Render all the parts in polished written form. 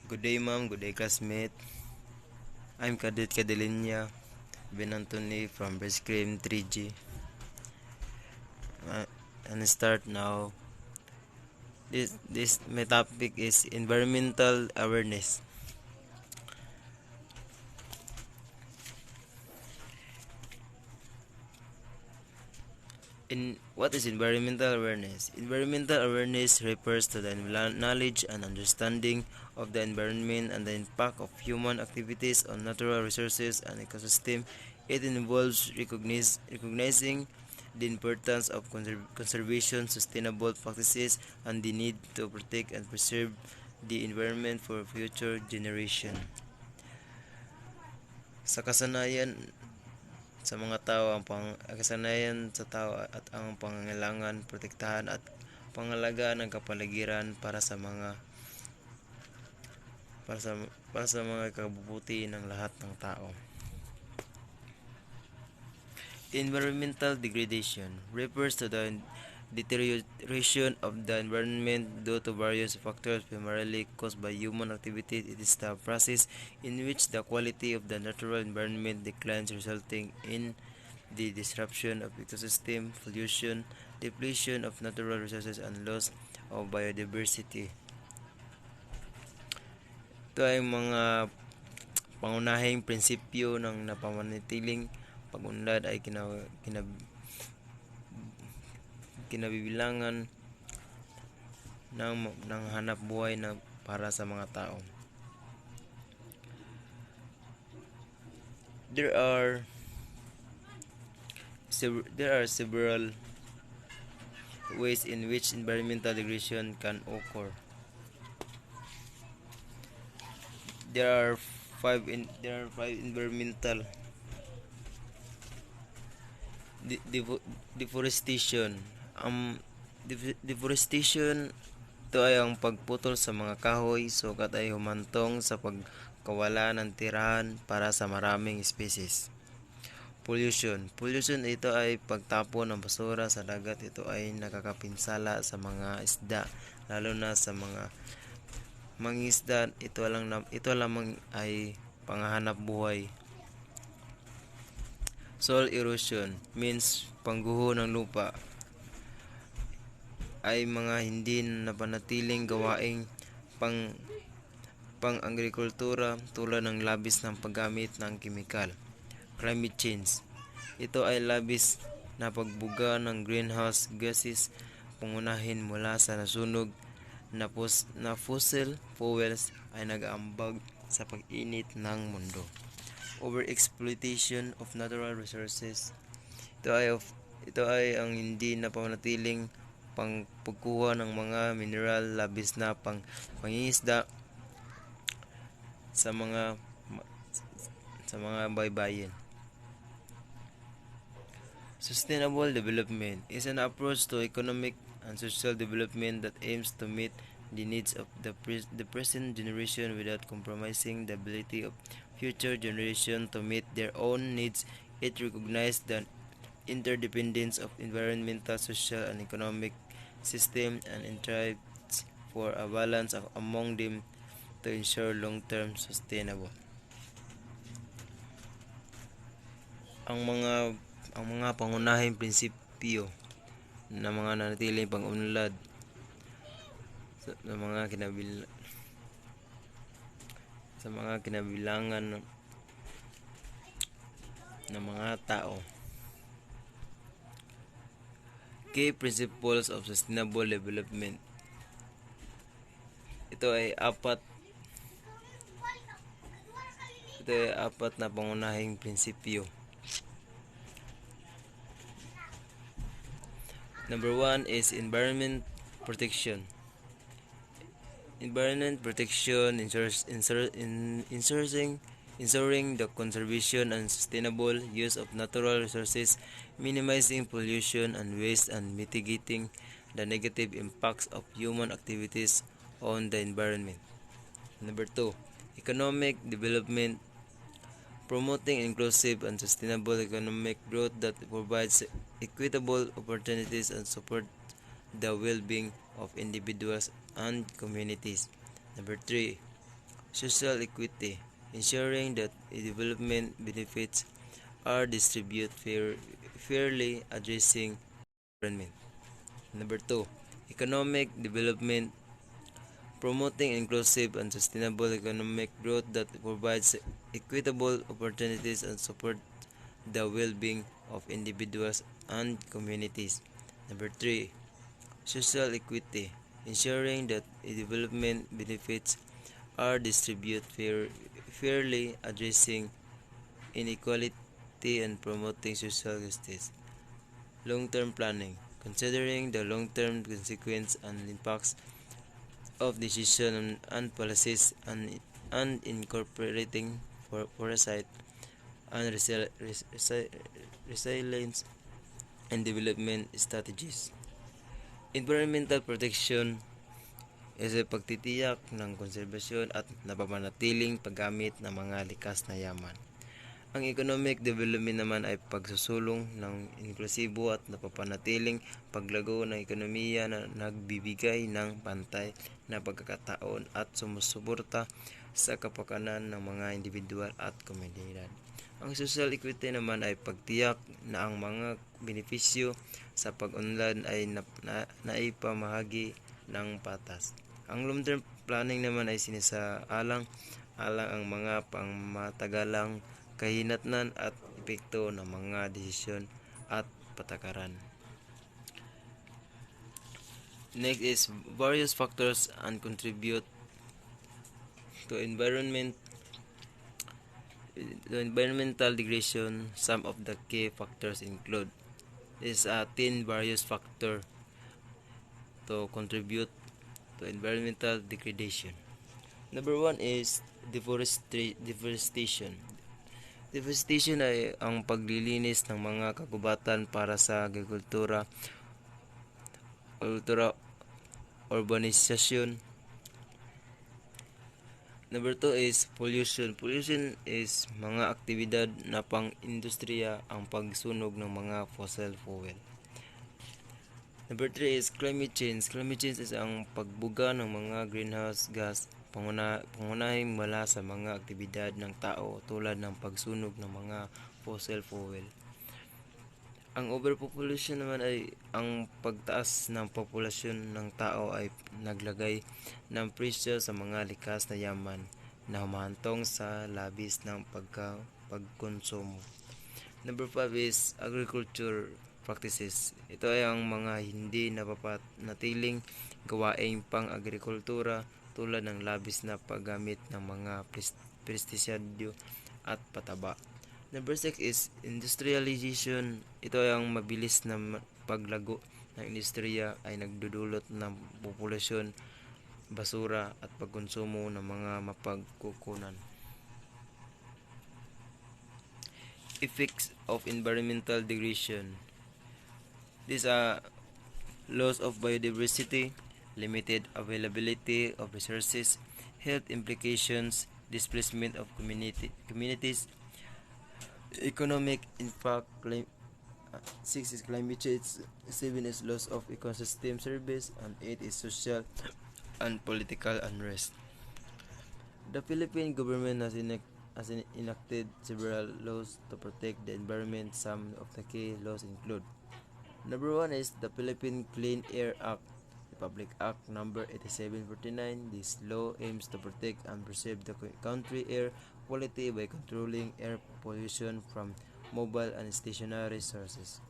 Good day, ma'am. Good day, classmate. I'm Cadet Cadelinia Benantoni from Best Cream 3G. Uh, and start now. This my topic is environmental awareness. In what is environmental awareness? Environmental awareness refers to the knowledge and understanding of the environment and the impact of human activities on natural resources and ecosystem. It involves recognizing the importance of conservation, sustainable practices, and the need to protect and preserve the environment for future generation. Sa kasanayan, sa mga tao ang kasanayan sa tao at ang pangangailangan protektahan at pangalagaan ng kapaligiran para sa para sa mga kabubuti ng lahat ng tao. Environmental degradation refers to the deterioration of the environment due to various factors primarily caused by human activity. It is the process in which the quality of the natural environment declines, resulting in the disruption of ecosystem, pollution, depletion of natural resources, and loss of biodiversity. Ito ay mga pangunahing prinsipyo ng napamanatiling pag-unlad ay kinabibilangan ng hanap buhay na para sa mga tao. There are several ways in which environmental degradation can occur. There are five environmental deforestation. Deforestation ito ay ang pagputol sa mga kahoy, sukat ay humantong sa pagkawala ng tirahan para sa maraming especies. Pollution ito ay pagtapon ng basura sa dagat. Ito ay nakakapinsala sa mga isda, lalo na sa mga mangingisda. Ito lamang ay panghanap buhay. Soil erosion means pangguho ng lupa ay mga hindi napanatiling gawaing pang-agrikultura tulad ng labis ng paggamit ng kemikal. Climate change. Ito ay labis na pagbuga ng greenhouse gases, pangunahin mula sa nasunog na fossil fuels ay nag-aambag sa pag-init ng mundo. Overexploitation of natural resources. Ito ay ang hindi napanatiling pagkuha ng mga mineral, labis na pangingisda sa mga baybayin. Sustainable development is an approach to economic and social development that aims to meet the needs of the present generation without compromising the ability of future generations to meet their own needs. It recognizes the interdependence of environmental, social, and economic system and strives for a balance among them to ensure long-term sustainable. Ang mga pangunahing prinsipyo na mga nanatiling pag-unlad sa mga kinabilangan ng mga tao. Key principles of sustainable development. Ito ay apat na pangunahing prinsipyo. Number 1 is environment protection. Environment protection ensuring the conservation and sustainable use of natural resources, minimizing pollution and waste, and mitigating the negative impacts of human activities on the environment. Number 2, economic development, promoting inclusive and sustainable economic growth that provides equitable opportunities and support the well-being of individuals and communities. Number 3, social equity, ensuring that development benefits are distributed fairly, addressing environment. Number two, economic development, promoting inclusive and sustainable economic growth that provides equitable opportunities and support the well-being of individuals and communities. Number three, social equity, ensuring that development benefits are distributed fairly, addressing inequality and promoting social justice. Long-term planning, considering the long-term consequences and impacts of decisions and policies, and incorporating foresight and resilience and development strategies. Environmental protection is ay pagtitiyak ng konserbasyon at napapanatiling paggamit ng mga likas na yaman. Ang economic development naman ay pagsusulong ng inklusibo at napapanatiling paglago ng ekonomiya na nagbibigay ng pantay na pagkakataon at sumusuporta sa kapakanan ng mga individual at komunidad. Ang social equity naman ay pagtiyak na ang mga benepisyo sa pag-unlad ay naipamahagi ng patas. Ang long-term planning naman ay sinasaalang ang mga pangmatagalang kahinatnan at epekto ng mga desisyon at patakaran. Next is various factors and contribute to environmental degradation. Some of the key factors include is 10 various factors to contribute to environmental degradation. Number one is deforestation. Deforestation ay ang paglilinis ng mga kagubatan para sa agrikultura, urbanisasyon. Number 2 is pollution. Pollution is mga aktibidad na pang-industriya, ang pagsunog ng mga fossil fuel. Number 3 is climate change. Climate change is ang pagbuga ng mga greenhouse gas, pangunahing mula sa mga aktibidad ng tao tulad ng pagsunog ng mga fossil fuel. Ang overpopulation naman ay ang pagtaas ng populasyon ng tao ay naglagay ng presyo sa mga likas na yaman na humahantong sa labis ng pagkonsumo. Number 5 is agriculture practices. Ito ay ang mga hindi napapanatiling gawaing pang-agrikultura tulad ng labis na paggamit ng mga pestisidyo at pataba. Number 6 is industrialization. Ito ay ang mabilis na paglago ng industriya ay nagdudulot ng populasyon, basura at pagkonsumo ng mga mapagkukunan. Effects of environmental degradation. These are loss of biodiversity, limited availability of resources, health implications, displacement of communities, economic impact. 6 is climate change, 7 is loss of ecosystem service, and 8 is social and political unrest. The Philippine government has enacted several laws to protect the environment. Some of the key laws include: Number 1 is the Philippine Clean Air Act, Republic Act number 8749. This law aims to protect and preserve the country air quality by controlling air pollution from mobile and stationary sources.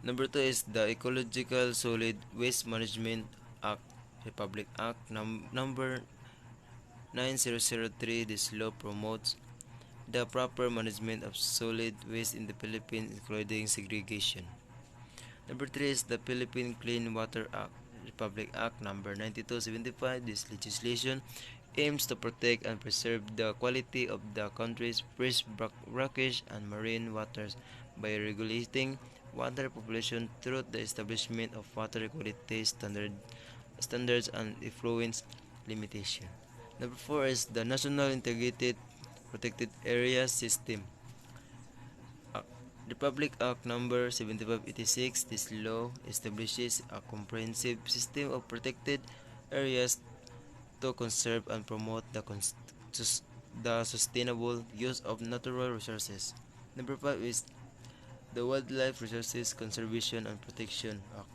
Number 2 is the Ecological Solid Waste Management Act, Republic Act number 9003. This law promotes the proper management of solid waste in the Philippines, including segregation. Number 3 is the Philippine Clean Water Act, Republic Act number 9275. This legislation aims to protect and preserve the quality of the country's fresh brackish and marine waters by regulating water population through the establishment of water quality standards and effluent limitation. Number 4 is the National Integrated Protected Area System, Republic Act number 7586. This law establishes a comprehensive system of protected areas to conserve and promote the sustainable use of natural resources. Number 5 is the Wildlife Resources Conservation and Protection Act,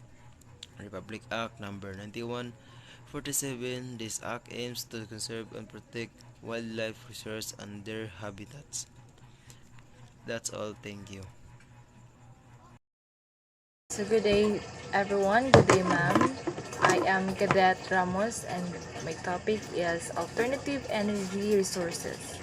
Republic Act number 9147. This act aims to conserve and protect wildlife resources and their habitats. That's all. Thank you. So good day everyone, good day ma'am. I am Cadet Ramos and my topic is alternative energy resources.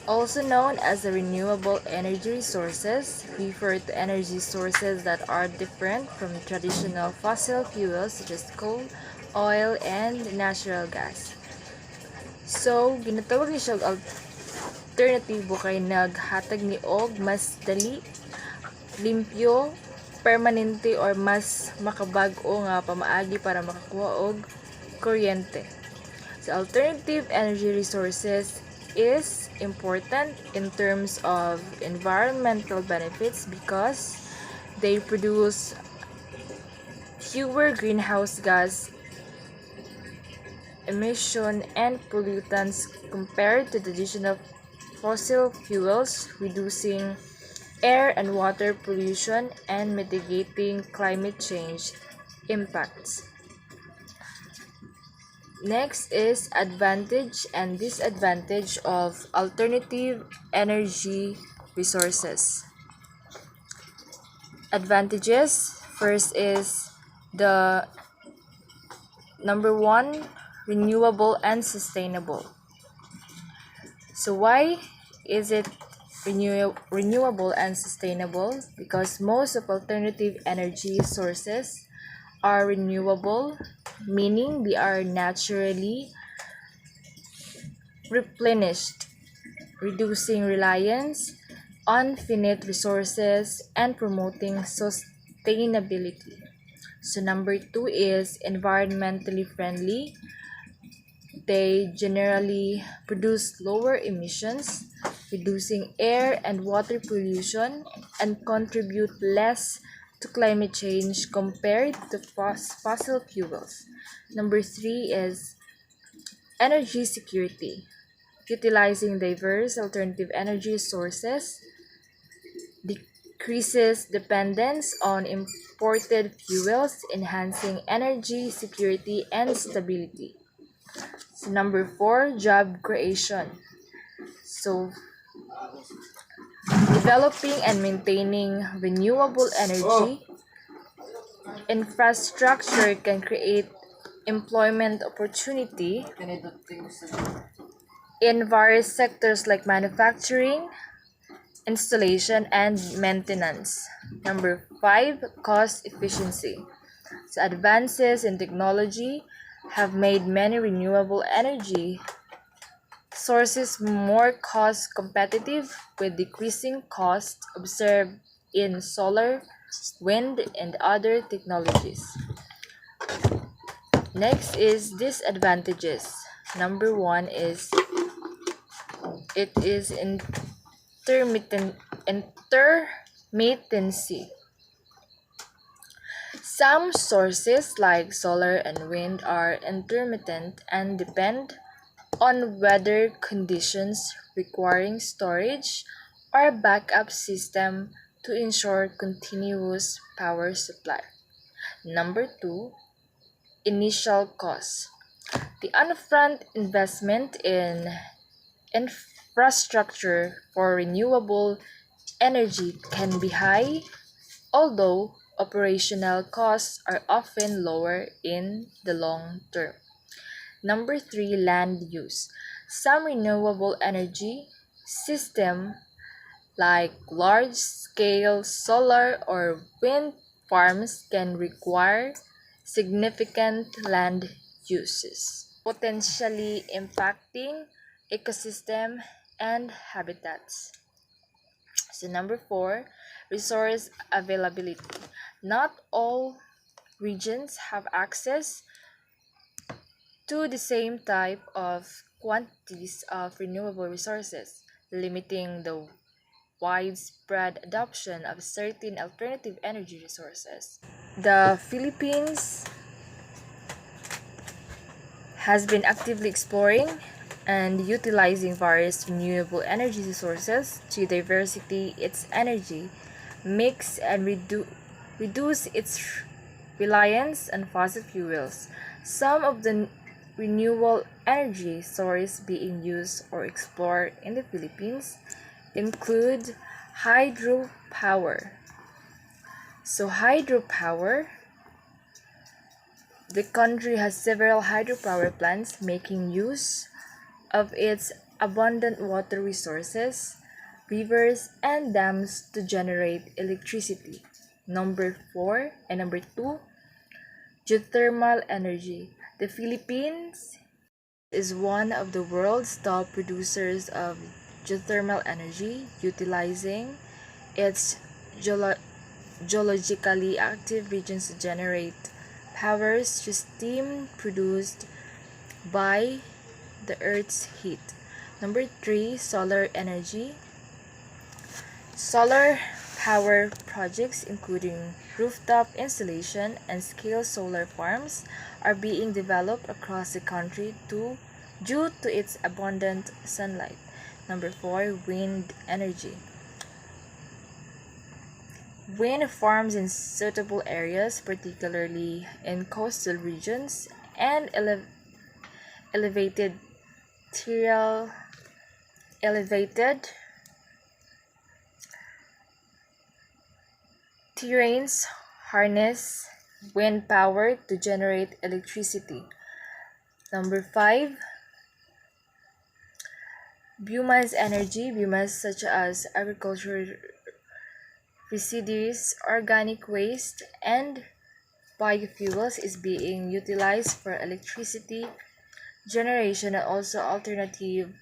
Also known as the renewable energy resources, refer to energy sources that are different from traditional fossil fuels such as coal, oil, and natural gas. So, ginatawag ni siya alternatibo kay naghatag ni og mas dali, limpyo, permanente or mas makabag-o nga pamaagi para makakuha og kuryente. So, alternative energy resources is important in terms of environmental benefits because they produce fewer greenhouse gas emission and pollutants compared to traditional fossil fuels, reducing air and water pollution and mitigating climate change impacts. Next is advantage and disadvantage of alternative energy resources. Advantages, first is the number 1, renewable and sustainable. So why is it renewable and sustainable? Because most of alternative energy sources are renewable, meaning they are naturally replenished, reducing reliance on finite resources and promoting sustainability. So number 2 is environmentally friendly. They generally produce lower emissions, reducing air and water pollution, and contribute less to climate change compared to fossil fuels. Number 3 is energy security. Utilizing diverse alternative energy sources decreases dependence on imported fuels, enhancing energy security and stability. So number 4, job creation. So developing and maintaining renewable energy infrastructure can create employment opportunity in various sectors like manufacturing, installation, and maintenance. Number 5, cost efficiency. So advances in technology have made many renewable energy sources more cost competitive, with decreasing costs observed in solar, wind, and other technologies. Next is disadvantages. Number 1 is it is intermittency. Some sources like solar and wind are intermittent and depend on weather conditions, requiring storage or backup system to ensure continuous power supply. Number 2, initial cost. The upfront investment in infrastructure for renewable energy can be high, although operational costs are often lower in the long term. Number 3, land use. Some renewable energy systems like large-scale solar or wind farms can require significant land uses, potentially impacting ecosystem and habitats. So number 4, resource availability. Not all regions have access to the same type of quantities of renewable resources, limiting the widespread adoption of certain alternative energy resources. The Philippines has been actively exploring and utilizing various renewable energy sources to diversify its energy mix and reduce its reliance on fossil fuels. Some of the renewable energy sources being used or explored in the Philippines include hydropower. So hydropower, the country has several hydropower plants making use of its abundant water resources, rivers, and dams to generate electricity. Number 4 and number 2, geothermal energy. The Philippines is one of the world's top producers of geothermal energy, utilizing its geologically active regions to generate powers through steam produced by the Earth's heat. Number 3, solar energy. Solar power projects, including rooftop installation and scale solar farms, are being developed across the country due to its abundant sunlight. Number 4, wind energy. Wind farms in suitable areas, particularly in coastal regions and elevated terrains, harness wind power to generate electricity. Number 5, biomass energy. Biomass such as agricultural residues, organic waste, and biofuels is being utilized for electricity generation and also alternative